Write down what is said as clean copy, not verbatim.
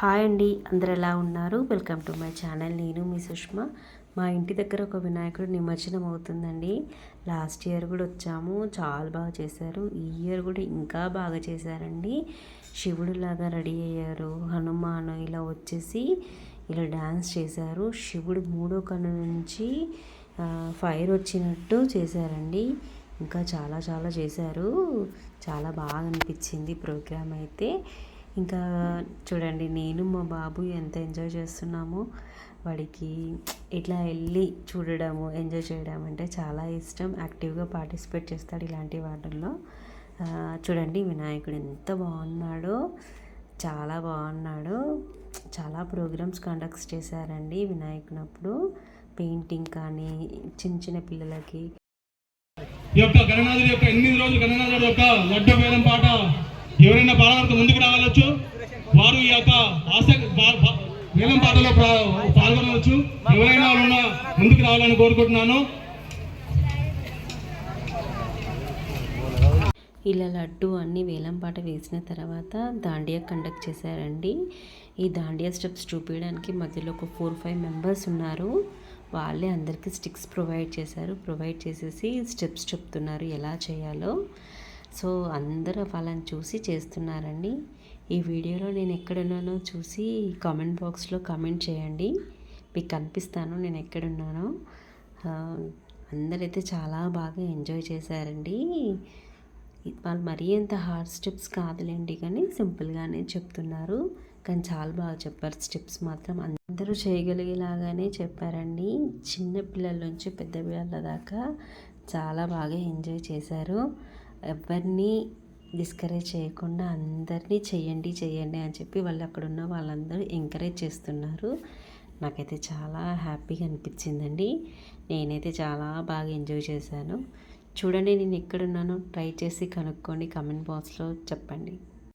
Hi అండి, అందరు ఎలా ఉన్నారు? Welcome to my channel. నేను మీ సుష్మా. మా ఇంటి దగ్గర ఒక వినాయకుడు నిమజ్జనం అవుతుందండి. లాస్ట్ ఇయర్ కూడా వచ్చాము, చాలా బాగా చేశారు. ఈ ఇయర్ కూడా ఇంకా బాగా చేశారండి. శివుడిలాగా రెడీ అయ్యారు. హనుమాను ఇలా వచ్చేసి ఇలా డ్యాన్స్ చేశారు. శివుడు మూడో కన్ను నుంచి ఫైర్ వచ్చినట్టు చేశారండి. ఇంకా చాలా చాలా చేశారు. చాలా బాగా అనిపించింది ప్రోగ్రామ్ అయితే. ఇంకా చూడండి, నేను మా బాబు ఎంత ఎంజాయ్ చేస్తున్నామో. వాడికి ఇట్లా వెళ్ళి చూడడము, ఎంజాయ్ చేయడం అంటే చాలా ఇష్టం. యాక్టివ్గా పార్టిసిపేట్ చేస్తాడు ఇలాంటి వాటిల్లో. చూడండి వినాయకుడు ఎంత బాగున్నాడో, చాలా బాగున్నాడు. చాలా ప్రోగ్రామ్స్ కండక్ట్ చేశారండి వినాయకునప్పుడు. పెయింటింగ్ కానీ చిన్న చిన్న పిల్లలకి ఈ యొక్క గణనాథుడి యొక్క 8 రోజులు గణనాథుడి యొక్క లడ్డు వేలం పాట ఎవరైనా పాడడానికి ముందుకు రావాలొచ్చు. వారు ఈ యొక్క వేలం పాటలో పాల్గొనవచ్చు. ఎవరైనా ముందుకు రావాలని కోరుకుంటున్నాను. ఇలా లడ్డు అన్ని వేలం పాట వేసిన తర్వాత దాండియా కండక్ట్ చేశారండి. ఈ దాండియా స్టెప్స్ చూపించడానికి మధ్యలో ఒక 4-5 మెంబర్స్ ఉన్నారు. వాళ్ళే అందరికీ స్టిక్స్ ప్రొవైడ్ చేశారు. ప్రొవైడ్ చేసేసి స్టెప్స్ చెప్తున్నారు ఎలా చేయాలో. సో అందరూ వాళ్ళని చూసి చేస్తున్నారండి. ఈ వీడియోలో నేను ఎక్కడున్నానో చూసి కామెంట్ బాక్స్లో కామెంట్ చేయండి. మీకు కనిపిస్తాను నేను ఎక్కడున్నానో. అందరైతే చాలా బాగా ఎంజాయ్ చేశారండి. వాళ్ళు మరీ ఎంత హార్డ్ స్టెప్స్ కాదులేండి, కానీ సింపుల్గానే చెప్తున్నారు. కానీ చాలా బాగా చెప్పారు. స్టెప్స్ మాత్రం అందరూ చేయగలిగేలాగానే చెప్పారండి. చిన్న పిల్లల నుంచి పెద్ద పిల్లల దాకా చాలా బాగా ఎంజాయ్ చేశారు. ఎవరిని డిస్కరేజ్ చేయకుండా అందరినీ చెయ్యండి అని చెప్పి వాళ్ళు అక్కడ ఉన్న వాళ్ళందరూ ఎంకరేజ్ చేస్తున్నారు. నాకైతే చాలా హ్యాపీగా అనిపించిందండి. నేనైతే చాలా బాగా ఎంజాయ్ చేశాను. చూడండి నేను ఎక్కడున్నానో ట్రై చేసి కనుక్కోండి, కామెంట్ బాక్స్లో చెప్పండి.